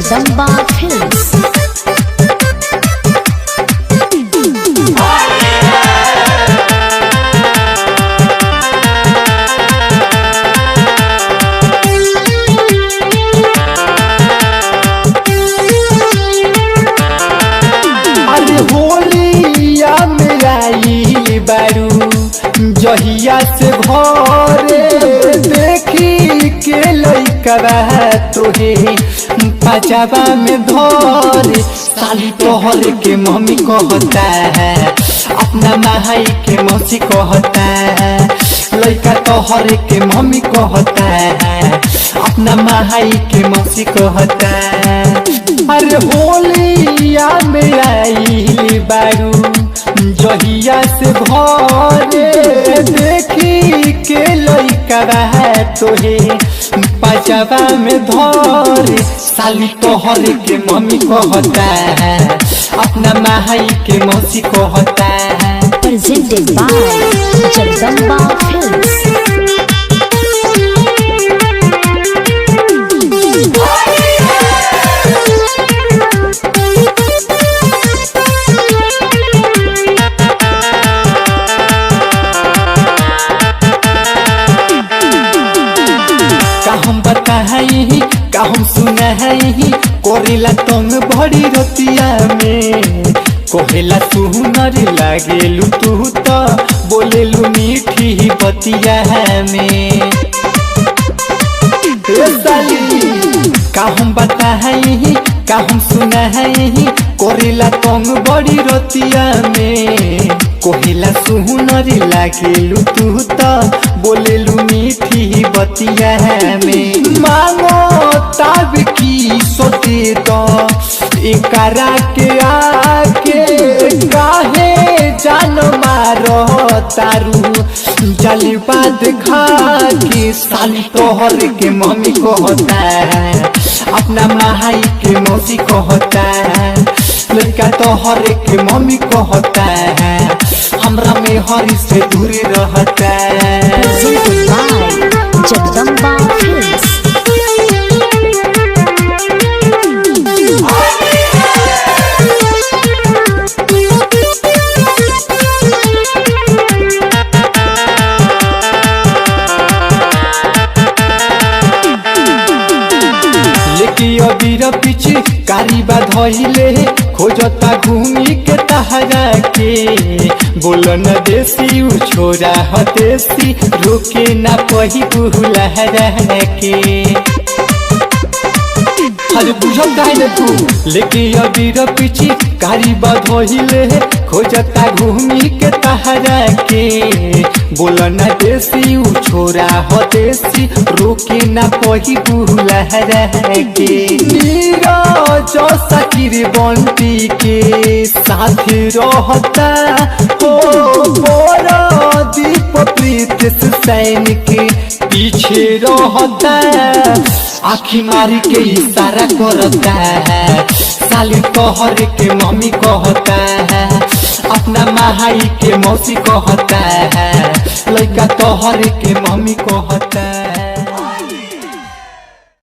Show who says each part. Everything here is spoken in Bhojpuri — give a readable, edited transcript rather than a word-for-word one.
Speaker 1: जगदम्बा फिल्म्स।
Speaker 2: होलिया में आई बारू जहिया से घरे देखी के लइकवा तोहे पजाबा में धरे साली तोहर के मम्मी कहता है अपना माई के मौसी कहता है लइका तोहर के मम्मी कहता है अपना माई के मौसी कहता है। अरे होलिया में आई बारू जहिया से घरे देखी के लइका तोहे पजाबा में धरे साली तोहर के मम्मी कहता है अपना माई के मौसी कहता है।
Speaker 1: Presented by Jagdamba films.
Speaker 2: हम बताई का हम सुनाई कोरेला तंग भरी रतिया में कोहेला सुनर लागेलू तू तो बोलेलू मीठी बतिया में का हम बताई का हम सुनाई कोरेला तंग बड़ी रतिया में कोहेला सुनर लागेलू तू तो बोलेलू मीठी बतिया में मांगो तब की सोते तो एकरा के आके काहे जान मारो तारू जलीबाद खा के साली तोहर के मम्मी कहता है अपना माई के मौसी कहता है लड़का तोहर के मम्मी कहता है हमरा में हरी से दूर रहता है।
Speaker 1: Presented by Jagdamba films.
Speaker 2: अबीर पीछे कारीबा धइले खोजता घूमी के तहरा के बोलन देसी उ छोरा हदेसी रोके ना पही बुलहरा के। अरे बुझल काहे तू लेके अबीर पीछे कारीबा धइले खोजता घूमी के तहरा के बोलन देसी उ छोरा हदेसी रोके ना पही बुलहरा के। नीरज सकीर बंटी के साथ रहता हो बोरा दीप प्रीत सैन के पीछे रहता आखी मारी के इशारा करता है साली तोहर के मम्मी कहता है अपना माई के मौसी कहता है लइका तोहर के मम्मी कहता है।